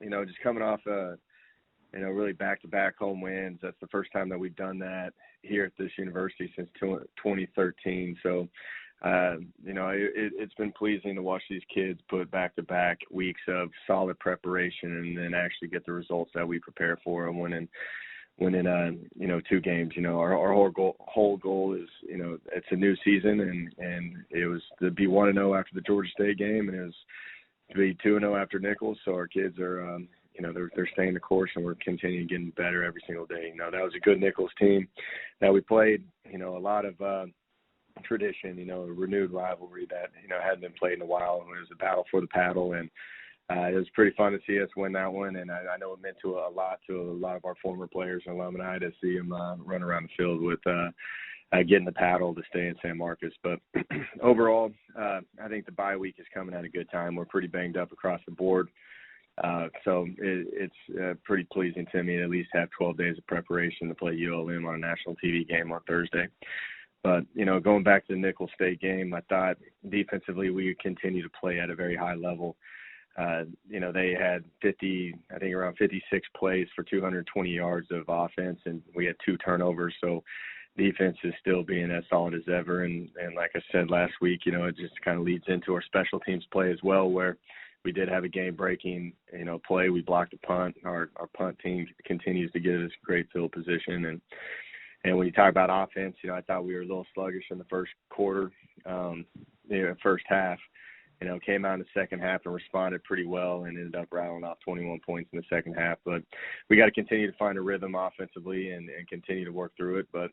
just coming off really back-to-back home wins. That's the first time that we've done that here at this university since 2013. So, it's been pleasing to watch these kids put back-to-back weeks of solid preparation and then actually get the results that we prepare for and winning 2 games. Our whole goal is, it's a new season, and it was to be 1-0 after the Georgia State game, and it was to be 2-0 after Nichols. So our kids are, they're staying the course, and we're continuing getting better every single day. That was a good Nichols team that we played. A lot of tradition, a renewed rivalry that hadn't been played in a while. It was a battle for the paddle, and it was pretty fun to see us win that one, and I know it meant a lot of our former players and alumni to see them run around the field with getting the paddle to stay in San Marcos. But overall, I think the bye week is coming at a good time. We're pretty banged up across the board, so it's pretty pleasing to me to at least have 12 days of preparation to play ULM on a national TV game on Thursday. But, going back to the Nichols State game, I thought defensively we would continue to play at a very high level. They had around 56 plays for 220 yards of offense, and we had 2 turnovers. So defense is still being as solid as ever. And like I said last week, it just kind of leads into our special teams play as well, where we did have a game-breaking, play. We blocked a punt. Our punt team continues to get us great field position. And when you talk about offense, I thought we were a little sluggish in the first quarter, first half. Came out in the second half and responded pretty well and ended up rattling off 21 points in the second half. But we got to continue to find a rhythm offensively and continue to work through it. But,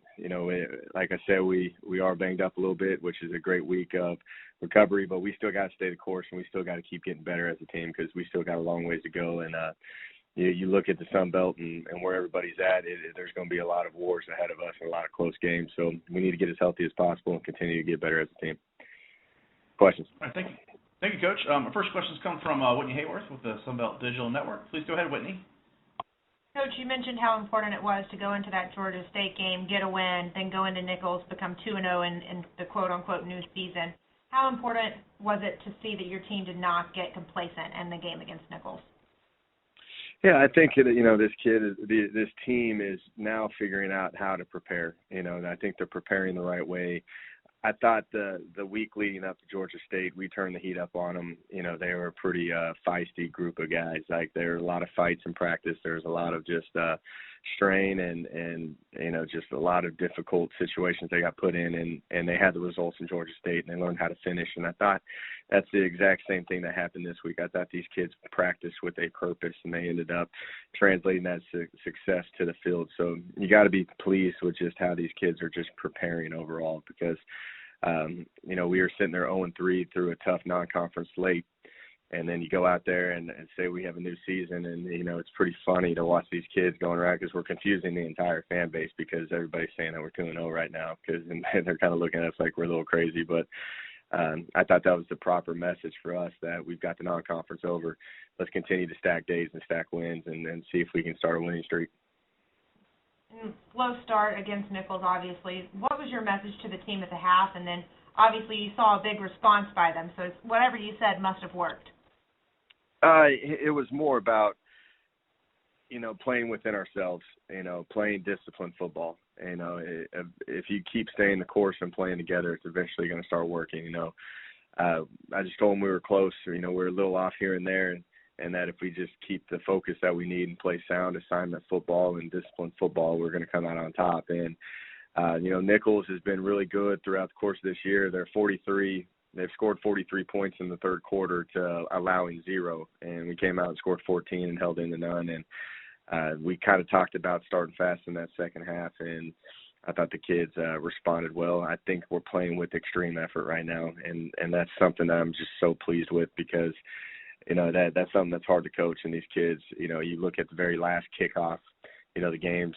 like I said, we are banged up a little bit, which is a great week of recovery. But we still got to stay the course, and we still got to keep getting better as a team because we still got a long ways to go. And you look at the Sun Belt and where everybody's at, there's going to be a lot of wars ahead of us and a lot of close games. So we need to get as healthy as possible and continue to get better as a team. Questions? All right, thank you. Thank you, Coach. Our first questions come from Whitney Hayworth with the Sunbelt Digital Network. Please go ahead, Whitney. Coach, you mentioned how important it was to go into that Georgia State game, get a win, then go into Nichols, become 2-0 in the quote-unquote new season. How important was it to see that your team did not get complacent in the game against Nichols? Yeah, I think this team is now figuring out how to prepare. And I think they're preparing the right way. I thought the week leading up to Georgia State, we turned the heat up on them. They were a pretty feisty group of guys. Like, there were a lot of fights in practice. There was a lot of just strain and just a lot of difficult situations they got put in, and they had the results in Georgia State, and they learned how to finish. And I thought that's the exact same thing that happened this week. I thought these kids practiced with a purpose, and they ended up translating that success to the field. So you got to be pleased with just how these kids are just preparing overall because, we were sitting there 0-3 through a tough non-conference slate. And then you go out there and say we have a new season, and, it's pretty funny to watch these kids going around because we're confusing the entire fan base because everybody's saying that we're 2-0 right now and they're kind of looking at us like we're a little crazy. But I thought that was the proper message for us, that we've got the non-conference over. Let's continue to stack days and stack wins and see if we can start a winning streak. Slow start against Nichols, obviously. What was your message to the team at the half? And then, obviously, you saw a big response by them, so whatever you said must have worked. It was more about, playing within ourselves, playing disciplined football. If you keep staying the course and playing together, it's eventually going to start working. I just told them we were close. We're a little off here and there, and that if we just keep the focus that we need and play sound assignment football and disciplined football, we're going to come out on top. And, Nichols has been really good throughout the course of this year. They've scored 43 points in the third quarter to allowing 0, and we came out and scored 14 and held in to none. And we kind of talked about starting fast in that second half, and I thought the kids responded well. I think we're playing with extreme effort right now, and that's something that I'm just so pleased with because, that's something that's hard to coach in these kids. You look at the very last kickoff, the game's,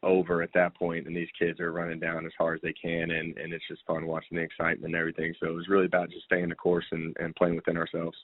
over at that point, and these kids are running down as hard as they can, and it's just fun watching the excitement and everything. So it was really about just staying the course and playing within ourselves.